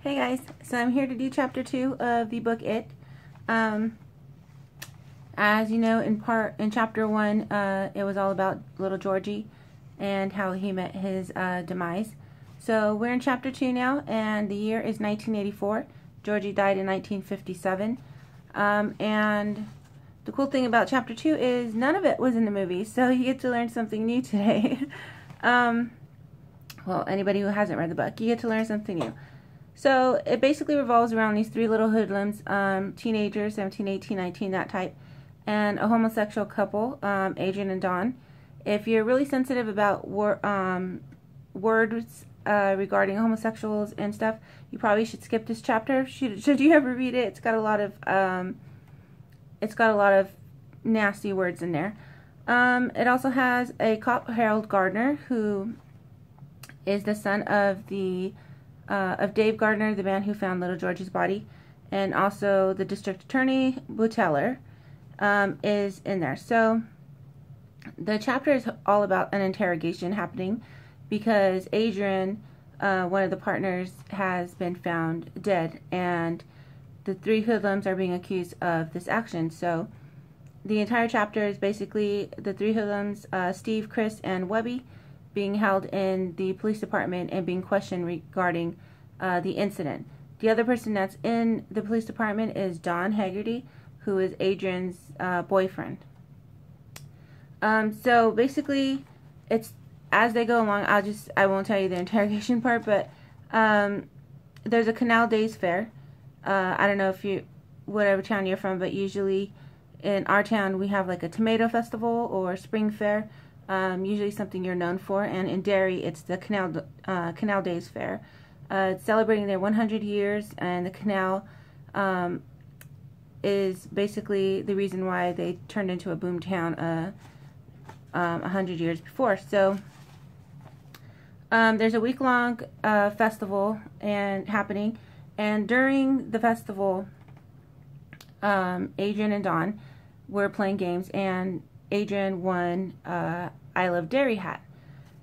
Hey guys, so I'm here to do chapter 2 of the book It. As you know, in chapter 1, it was all about little Georgie and how he met his demise. So we're in chapter 2 now, and the year is 1984. Georgie died in 1957. And the cool thing about chapter 2 is none of it was in the movie, so you get to learn something new today. Well, anybody who hasn't read the book, you get to learn something new. So it basically revolves around these three little hoodlums, teenagers, 17, 18, 19, that type, and a homosexual couple, Adrian and Dawn. If you're really sensitive about words regarding homosexuals and stuff, you probably should skip this chapter. Should you ever read it? It's got a lot of nasty words in there. It also has a cop, Harold Gardner, who is the son of Dave Gardner, the man who found little Georgie's body, and also the district attorney, Buteller, is in there. So the chapter is all about an interrogation happening because Adrian, one of the partners, has been found dead, and the three hoodlums are being accused of this action. So the entire chapter is basically the three hoodlums, Steve, Chris, and Webby, being held in the police department and being questioned regarding the incident. The other person that's in the police department is Don Haggerty, who is Adrian's boyfriend. So basically, it's as they go along. I won't tell you the interrogation part, but there's a Canal Days fair. I don't know whatever town you're from, but usually in our town we have like a tomato festival or spring fair. Usually something you're known for, and in Derry it's the Canal Days Fair. It's celebrating their 100 years, and the canal is basically the reason why they turned into a boom town 100 years before. So there's a week-long festival happening, and during the festival, Adrian and Dawn were playing games, and Adrian won I Love Derry hat,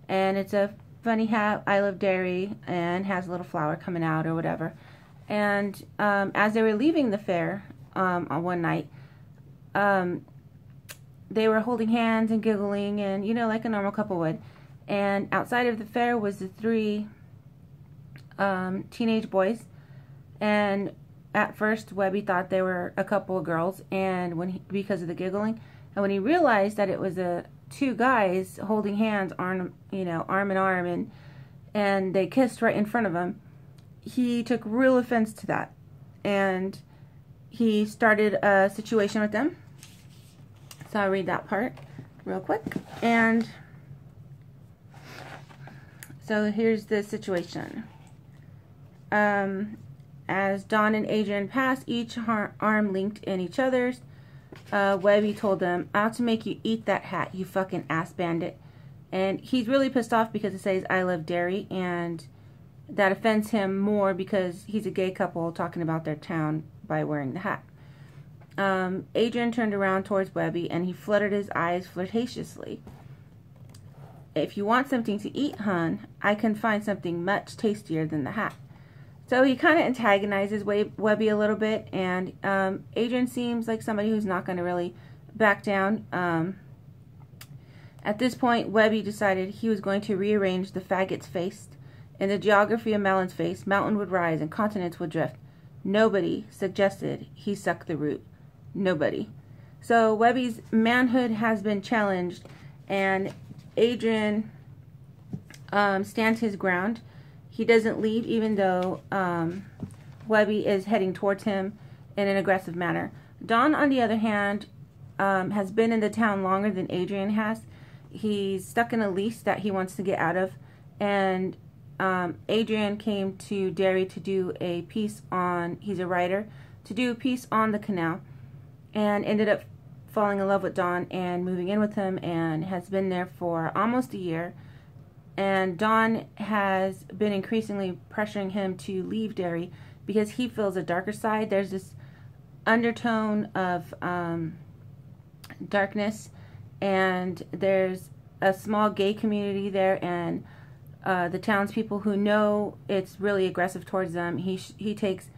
and it's a funny hat, I Love Derry, and has a little flower coming out or whatever. And as they were leaving the fair on one night, they were holding hands and giggling, and like a normal couple would. And outside of the fair was the three teenage boys, and at first Webby thought they were a couple of girls, and because of the giggling, and when he realized that it was two guys holding hands, arm in arm, and they kissed right in front of him, he took real offense to that, and he started a situation with them. So I'll read that part real quick. And so here's the situation. As Dawn and Adrian passed, each arm linked in each other's, Webby told them, "I ought to make you eat that hat, you fucking ass bandit." And he's really pissed off because it says I Love Derry, and that offends him more because he's a gay couple talking about their town by wearing the hat. Adrian turned around towards Webby, and he fluttered his eyes flirtatiously. "If you want something to eat, hon, I can find something much tastier than the hat." So he kind of antagonizes Webby a little bit, and Adrian seems like somebody who's not going to really back down. At this point, Webby decided he was going to rearrange the faggot's face. In the geography of Melon's face, mountain would rise and continents would drift. Nobody suggested he suck the root. Nobody. So Webby's manhood has been challenged, and Adrian stands his ground. He doesn't leave, even though Webby is heading towards him in an aggressive manner. Dawn, on the other hand, has been in the town longer than Adrian has. He's stuck in a lease that he wants to get out of, and Adrian came to Derry to do a piece on, he's a writer, to do a piece on the canal, and ended up falling in love with Dawn and moving in with him, and has been there for almost a year. And Dawn has been increasingly pressuring him to leave Derry because he feels a darker side. There's this undertone of darkness, and there's a small gay community there, and the townspeople who know it's really aggressive towards them, he takes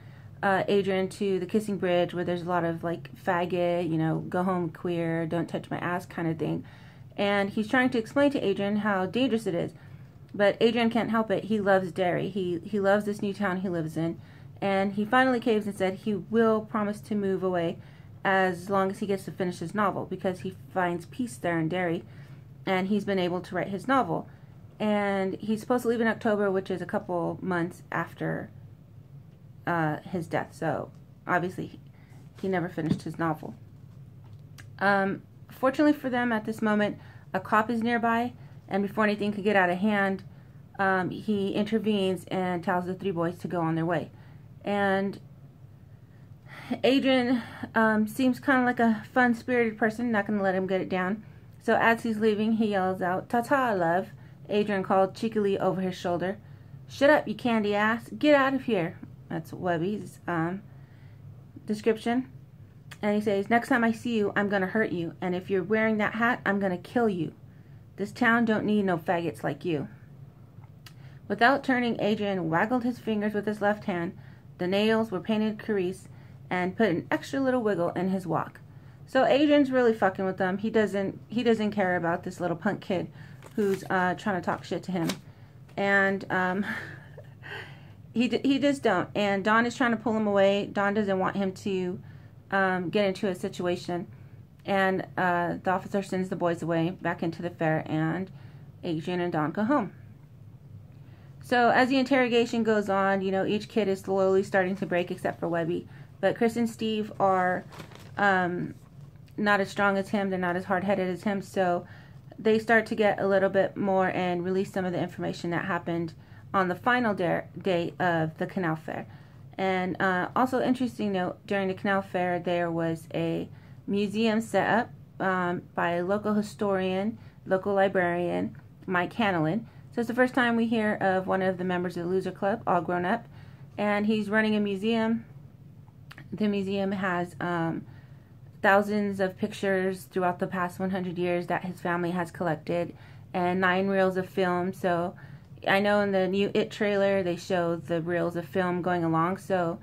Adrian to the kissing bridge where there's a lot of like faggot, you know, go home queer, don't touch my ass kind of thing. And he's trying to explain to Adrian how dangerous it is. But Adrian can't help it. He loves Derry. He loves this new town he lives in. And he finally caves and said he will promise to move away as long as he gets to finish his novel, because he finds peace there in Derry. And he's been able to write his novel. And he's supposed to leave in October, which is a couple months after his death. So obviously he never finished his novel. Fortunately for them, at this moment, a cop is nearby, and before anything could get out of hand, he intervenes and tells the three boys to go on their way. And Adrian seems kind of like a fun-spirited person, not going to let him get it down. So as he's leaving, he yells out, "Ta-ta, love," Adrian called cheekily over his shoulder. "Shut up, you candy ass. Get out of here." That's Webby's description. And he says, "Next time I see you, I'm going to hurt you. And if you're wearing that hat, I'm going to kill you. This town don't need no faggots like you." Without turning, Adrian waggled his fingers with his left hand. The nails were painted cerise and put an extra little wiggle in his walk. So Adrian's really fucking with them. He doesn't care about this little punk kid who's trying to talk shit to him. And he just don't. And Don is trying to pull him away. Don doesn't want him to get into a situation. And the officer sends the boys away back into the fair, and Adrian and Don go home. So as the interrogation goes on, you know, each kid is slowly starting to break except for Webby. But Chris and Steve are not as strong as him. They're not as hard-headed as him. So they start to get a little bit more and release some of the information that happened on the final day of the Canal Fair. And also interesting note, during the Canal Fair there was a museum set up by a local historian, local librarian, Mike Hanlon. So it's the first time we hear of one of the members of the Loser Club, all grown up. And he's running a museum. The museum has thousands of pictures throughout the past 100 years that his family has collected, and 9 reels of film. So I know in the new It trailer they show the reels of film going along. So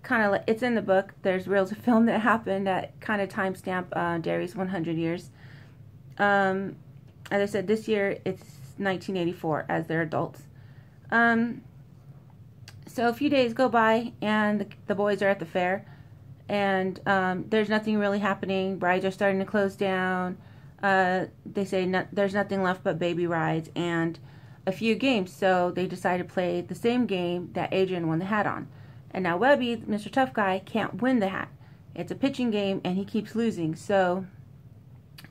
kind of like, it's in the book. There's reels of film that happened that kind of timestamp Derry's 100 years. As I said, this year it's 1984 as they're adults. So a few days go by and the boys are at the fair, and there's nothing really happening. Rides are starting to close down. They say there's nothing left but baby rides and a few games. So they decide to play the same game that Adrian won the hat on. And now Webby, Mr. Tough Guy, can't win the hat. It's a pitching game and he keeps losing. So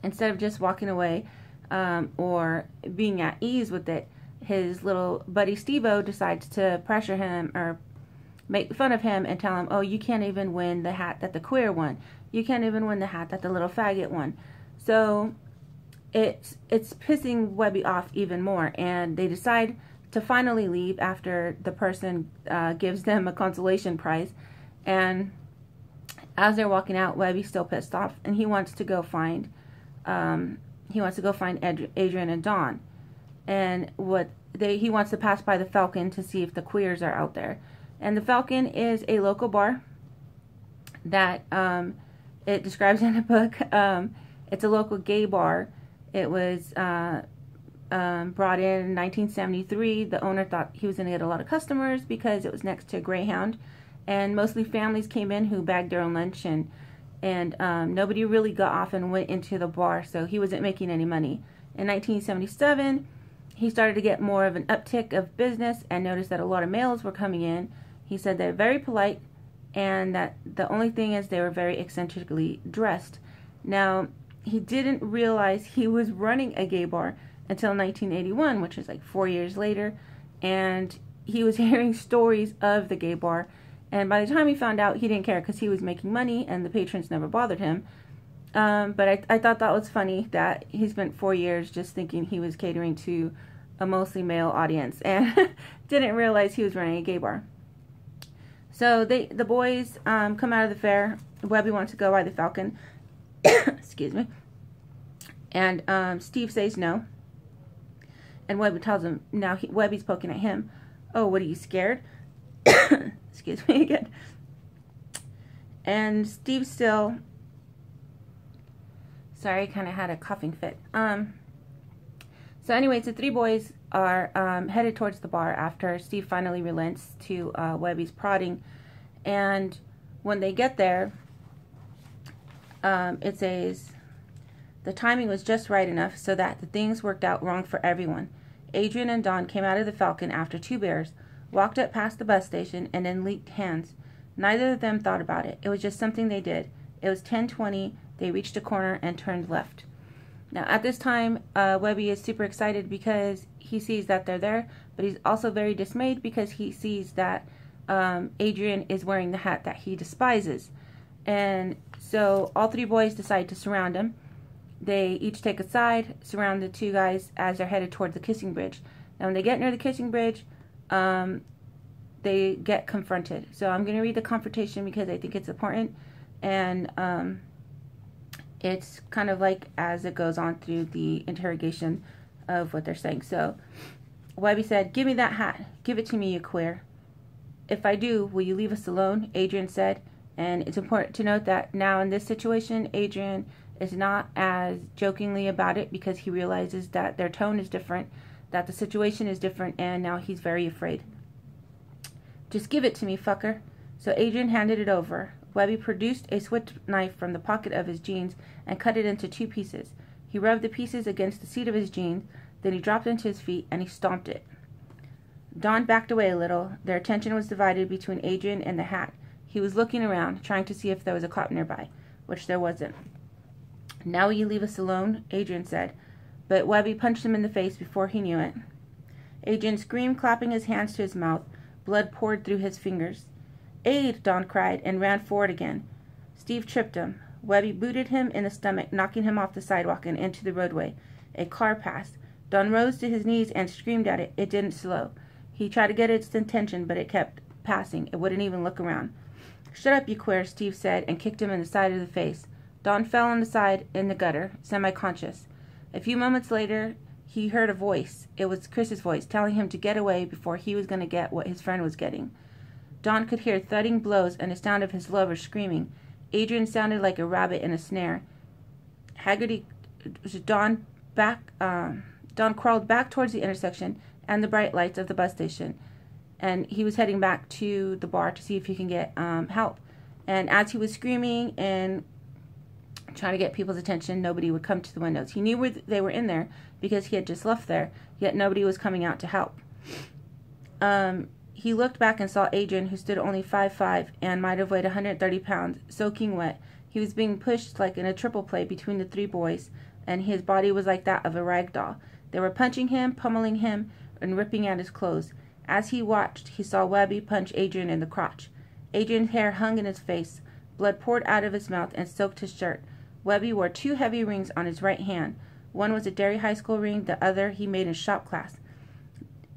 instead of just walking away or being at ease with it, his little buddy Steve-O decides to pressure him or make fun of him and tell him, "Oh, you can't even win the hat that the queer won. You can't even win the hat that the little faggot won." So it's pissing Webby off even more, and they decide to finally leave after the person gives them a consolation prize. And as they're walking out, Webby's still pissed off, and he wants to go find Adrian and Don. And he wants to pass by the Falcon to see if the queers are out there. And the Falcon is a local bar that it describes in the book. It's a local gay bar. It was brought in 1973. The owner thought he was going to get a lot of customers because it was next to Greyhound, and mostly families came in who bagged their own lunch, and nobody really got off and went into the bar, so he wasn't making any money. In 1977, he started to get more of an uptick of business and noticed that a lot of males were coming in. He said they're very polite, and that the only thing is they were very eccentrically dressed. Now, he didn't realize he was running a gay bar until 1981, which is like 4 years later, and he was hearing stories of the gay bar, and by the time he found out, he didn't care because he was making money and the patrons never bothered him. But I thought that was funny that he spent 4 years just thinking he was catering to a mostly male audience and didn't realize he was running a gay bar. So the boys come out of the fair. Webby wants to go by the Falcon. Excuse me. And Steve says no. And Webby tells him, now Webby's poking at him. Oh, what, are you scared? Excuse me again. And Steve still, sorry, kind of had a coughing fit. So anyways, the three boys are headed towards the bar after Steve finally relents to Webby's prodding. And when they get there, it says, the timing was just right enough so that the things worked out wrong for everyone. Adrian and Don came out of the Falcon after two bears, walked up past the bus station, and then leaked hands. Neither of them thought about it. It was just something they did. It was 10:20. They reached a corner and turned left. Now, at this time, Webby is super excited because he sees that they're there, but he's also very dismayed because he sees that Adrian is wearing the hat that he despises. And so all three boys decide to surround him. They each take a side, surround the two guys as they're headed toward the kissing bridge. Now, when they get near the kissing bridge, they get confronted. So I'm going to read the confrontation because I think it's important. And it's kind of like as it goes on through the interrogation of what they're saying. So Webby said, "Give me that hat. Give it to me, you queer." "If I do, will you leave us alone?" Adrian said. And it's important to note that now in this situation, Adrian is not as jokingly about it because he realizes that their tone is different, that the situation is different, and now he's very afraid. "Just give it to me, fucker." So Adrian handed it over. Webby produced a switch knife from the pocket of his jeans and cut it into two pieces. He rubbed the pieces against the seat of his jeans, then he dropped into his feet and he stomped it. Don backed away a little. Their attention was divided between Adrian and the hat. He was looking around, trying to see if there was a cop nearby, which there wasn't. "Now will you leave us alone?" Adrian said, but Webby punched him in the face before he knew it. Adrian screamed, clapping his hands to his mouth. Blood poured through his fingers. "Aid!" Don cried, and ran forward again. Steve tripped him. Webby booted him in the stomach, knocking him off the sidewalk and into the roadway. A car passed. Don rose to his knees and screamed at it. It didn't slow. He tried to get its attention, but it kept passing. It wouldn't even look around. "Shut up, you queer," Steve said, and kicked him in the side of the face. Don fell on the side in the gutter, semi-conscious. A few moments later, he heard a voice. It was Chris's voice, telling him to get away before he was going to get what his friend was getting. Don could hear thudding blows and the sound of his lover screaming. Adrian sounded like a rabbit in a snare. Don crawled back towards the intersection and the bright lights of the bus station, and he was heading back to the bar to see if he can get help. And as he was screaming and trying to get people's attention, nobody would come to the windows. He knew they were in there because he had just left there, yet nobody was coming out to help. He looked back and saw Adrian, who stood only 5'5" and might have weighed 130 pounds, soaking wet. He was being pushed like in a triple play between the three boys, and his body was like that of a rag doll. They were punching him, pummeling him, and ripping at his clothes. As he watched, he saw Webby punch Adrian in the crotch. Adrian's hair hung in his face. Blood poured out of his mouth and soaked his shirt. Webby wore two heavy rings on his right hand. One was a Derry High School ring, the other he made in shop class.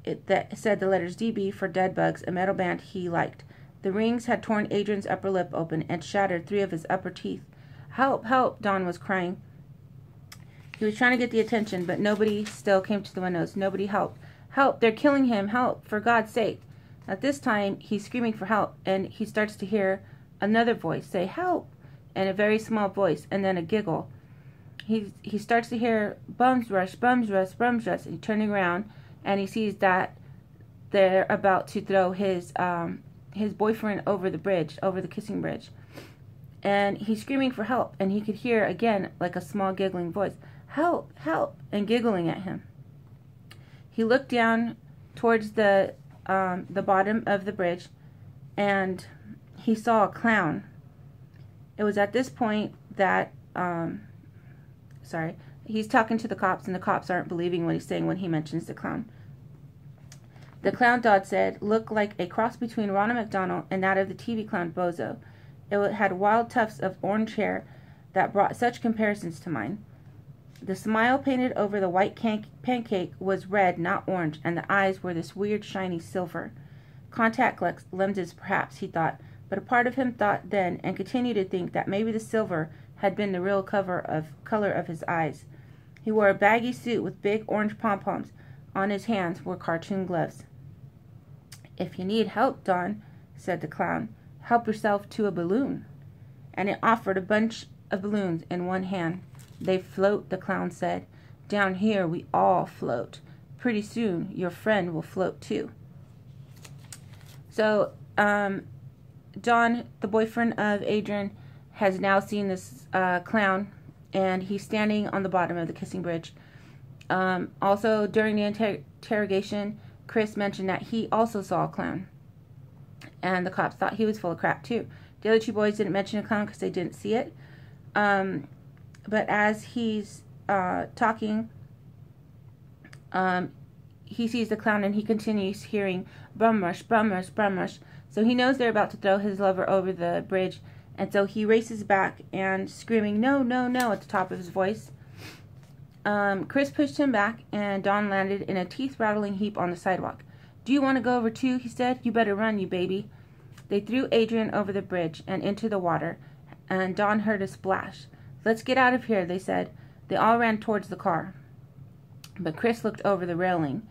That said the letters DB for Dead Bugs, a metal band he liked. The rings had torn Adrian's upper lip open and shattered 3 of his upper teeth. "Help, help," Don was crying. He was trying to get the attention, but nobody still came to the windows. Nobody helped. "Help, they're killing him, help, for God's sake." At this time, he's screaming for help, and he starts to hear another voice say, "Help," in a very small voice, and then a giggle. He starts to hear bums rush, bums rush, bums rush, and turning around, and he sees that they're about to throw his boyfriend over the bridge, over the kissing bridge. And he's screaming for help, and he could hear, again, like a small giggling voice, "Help, help," and giggling at him. He looked down towards the bottom of the bridge, and he saw a clown. It was at this point that, he's talking to the cops, and the cops aren't believing what he's saying when he mentions the clown. The clown, Dodd said, looked like a cross between Ronald McDonald and that of the TV clown Bozo. It had wild tufts of orange hair that brought such comparisons to mind. The smile painted over the white pancake was red, not orange, and the eyes were this weird, shiny silver. Contact lenses, perhaps, he thought, but a part of him thought then, and continued to think, that maybe the silver had been the real color of his eyes. He wore a baggy suit with big orange pom-poms. On his hands were cartoon gloves. "If you need help, Don," said the clown, "help yourself to a balloon." And it offered a bunch of balloons in one hand. "They float," the clown said. "Down here we all float. Pretty soon your friend will float too." So, Don, the boyfriend of Adrian, has now seen this clown, and he's standing on the bottom of the kissing bridge. Also, during the interrogation, Chris mentioned that he also saw a clown, and the cops thought he was full of crap too. The other two boys didn't mention a clown because they didn't see it. But as he's talking, he sees the clown, and he continues hearing "bum rush, bum rush, bum rush." So he knows they're about to throw his lover over the bridge, and so he races back and screaming "no, no, no" at the top of his voice. Chris pushed him back, and Don landed in a teeth-rattling heap on the sidewalk. "Do you want to go over too?" he said. "You better run, you baby." They threw Adrian over the bridge and into the water, and Don heard a splash. "Let's get out of here," they said. They all ran towards the car. But Chris looked over the railing.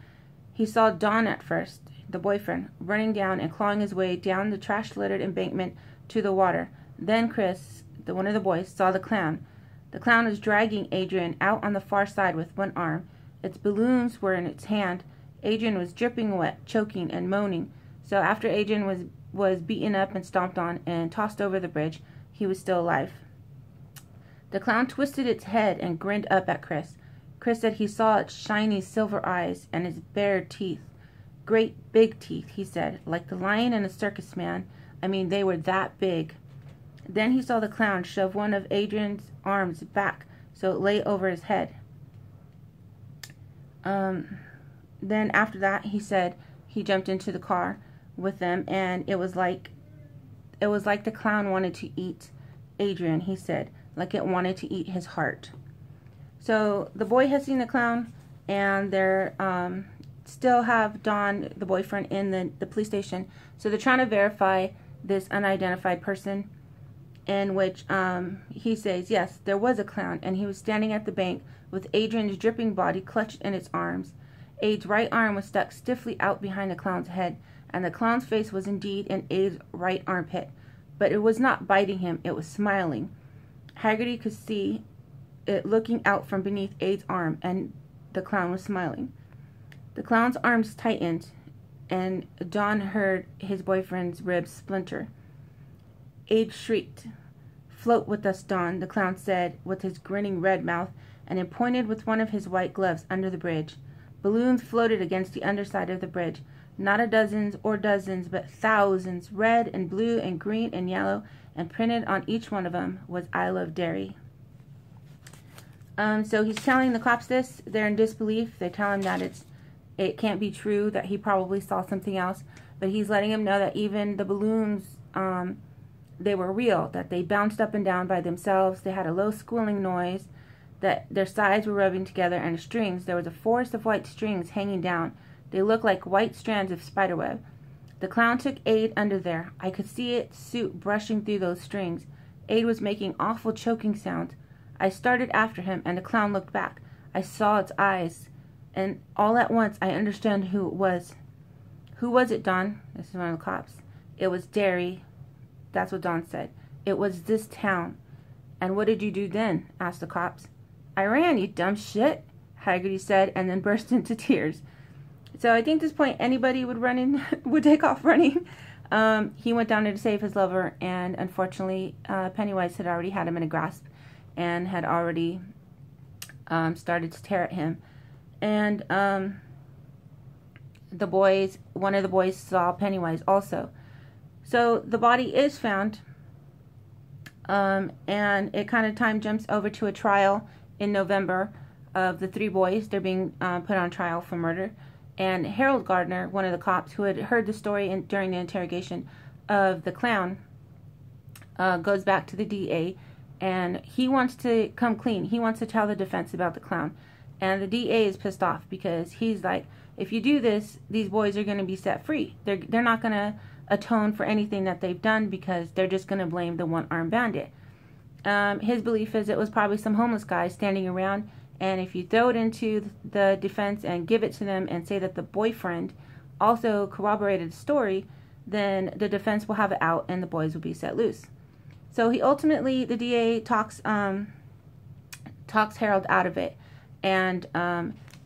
He saw Don at first, the boyfriend, running down and clawing his way down the trash-littered embankment to the water. Then Chris, one of the boys, saw the clown. The clown was dragging Adrian out on the far side with one arm. Its balloons were in its hand. Adrian was dripping wet, choking and moaning. So after Adrian was beaten up and stomped on and tossed over the bridge, he was still alive. The clown twisted its head and grinned up at Chris. Chris said he saw its shiny silver eyes and its bared teeth. "Great big teeth," he said, "like the lion in a circus, man. I mean, they were that big." Then he saw the clown shove one of Adrian's arms back so it lay over his head. Then after that, he said he jumped into the car with them, and it was like the clown wanted to eat Adrian, he said, like it wanted to eat his heart. So the boy has seen the clown, and they're still have Don, the boyfriend, in the police station. So they're trying to verify this unidentified person, in which he says, yes, there was a clown, and he was standing at the bank with Adrian's dripping body clutched in its arms. Ade's right arm was stuck stiffly out behind the clown's head, and the clown's face was indeed in Ade's right armpit. But it was not biting him, it was smiling. Haggerty could see it looking out from beneath Ade's arm, and the clown was smiling. The clown's arms tightened, and Don heard his boyfriend's ribs splinter. Ade shrieked. "Float with us, Don," the clown said with his grinning red mouth, and it pointed with one of his white gloves under the bridge. Balloons floated against the underside of the bridge. Not a dozens or dozens, but thousands, red and blue and green and yellow, and printed on each one of them was "I love Derry." So he's telling the cops this. They're in disbelief. They tell him that it can't be true, that he probably saw something else. But he's letting him know that even the balloons, they were real, that they bounced up and down by themselves. They had a low squealing noise, that their sides were rubbing together, and the strings, there was a forest of white strings hanging down. They looked like white strands of spiderweb. The clown took Ade under there. I could see its suit brushing through those strings. Ade was making awful choking sounds. I started after him, and the clown looked back. I saw its eyes, and all at once I understood who it was. "Who was it, Don?" This is one of the cops. "It was Derry." That's what Don said. "It was this town." "And what did you do then?" asked the cops. "I ran, you dumb shit," Haggerty said, and then burst into tears. So I think at this point anybody would take off running. He went down there to save his lover, and unfortunately Pennywise had already had him in a grasp and had already started to tear at him. And one of the boys saw Pennywise also. So the body is found, and it kind of time jumps over to a trial in November of the three boys. They're being put on trial for murder. And Harold Gardner, one of the cops who had heard the story during the interrogation of the clown, goes back to the DA, and he wants to come clean. He wants to tell the defense about the clown. And the DA is pissed off because he's like, if you do this, these boys are going to be set free. They're not going to atone for anything that they've done because they're just going to blame the one-armed bandit. His belief is it was probably some homeless guy standing around, And if you throw it into the defense and give it to them and say that the boyfriend also corroborated the story, then the defense will have it out and the boys will be set loose. So he ultimately, the DA talks Harold out of it, and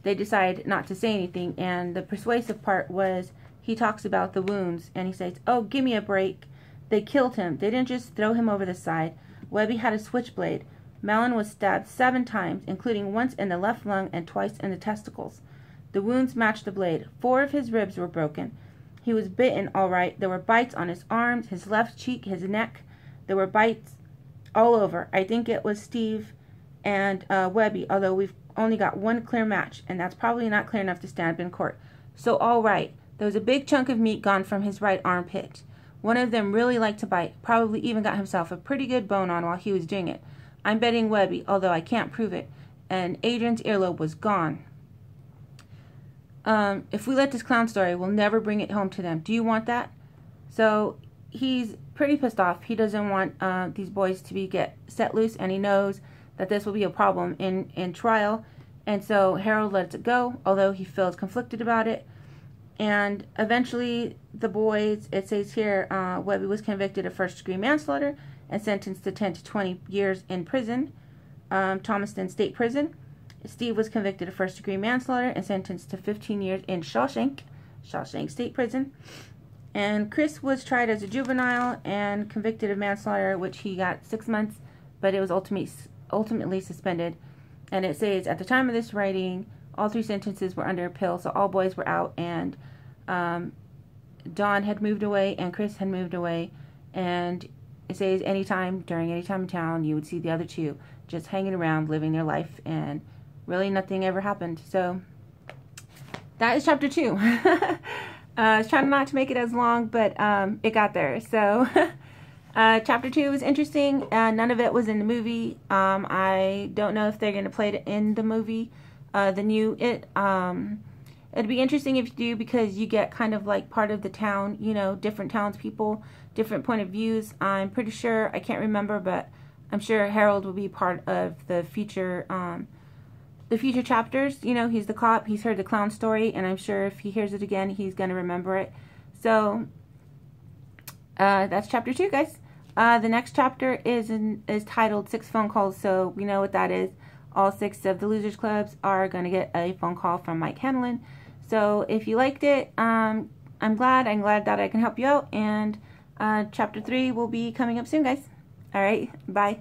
they decide not to say anything. And the persuasive part was he talks about the wounds, and he says, "Oh, give me a break. They killed him. They didn't just throw him over the side. Webby had a switchblade. Mallon was stabbed 7 times, including once in the left lung and twice in the testicles. The wounds matched the blade. 4 of his ribs were broken. He was bitten, all right. There were bites on his arms, his left cheek, his neck. There were bites all over. I think it was Steve and Webby, although we've only got one clear match, and that's probably not clear enough to stand up in court. So all right, there was a big chunk of meat gone from his right armpit. One of them really liked to bite, probably even got himself a pretty good bone on while he was doing it. I'm betting Webby, although I can't prove it. And Adrian's earlobe was gone. If we let this clown story, we'll never bring it home to them. Do you want that?" So he's pretty pissed off. He doesn't want these boys to get set loose, and he knows that this will be a problem in trial. And so Harold lets it go, although he feels conflicted about it. And eventually the boys, it says here, Webby was convicted of first-degree manslaughter and sentenced to 10 to 20 years in prison, Thomaston State Prison. Steve was convicted of first-degree manslaughter and sentenced to 15 years in Shawshank State Prison. And Chris was tried as a juvenile and convicted of manslaughter, which he got 6 months, but it was ultimately suspended. And it says, at the time of this writing, all 3 sentences were under appeal, so all boys were out, and Don had moved away and Chris had moved away. And it says during any time in town, you would see the other 2 just hanging around, living their life, and really nothing ever happened. So that is chapter 2. I was trying not to make it as long, but it got there. So chapter 2 was interesting. None of it was in the movie. I don't know if they're going to play it in the movie. It'd be interesting if you do, because you get kind of like part of the town, different townspeople, different point of views. I'm pretty sure, I can't remember, but I'm sure Harold will be part of the future chapters. He's the cop, he's heard the clown story, and I'm sure if he hears it again, he's going to remember it. So that's chapter 2, guys. The next chapter is titled 6 Phone Calls, so we know what that is. All 6 of the Losers Clubs are going to get a phone call from Mike Hanlon. So if you liked it, I'm glad that I can help you out. And chapter 3 will be coming up soon, guys. All right, bye.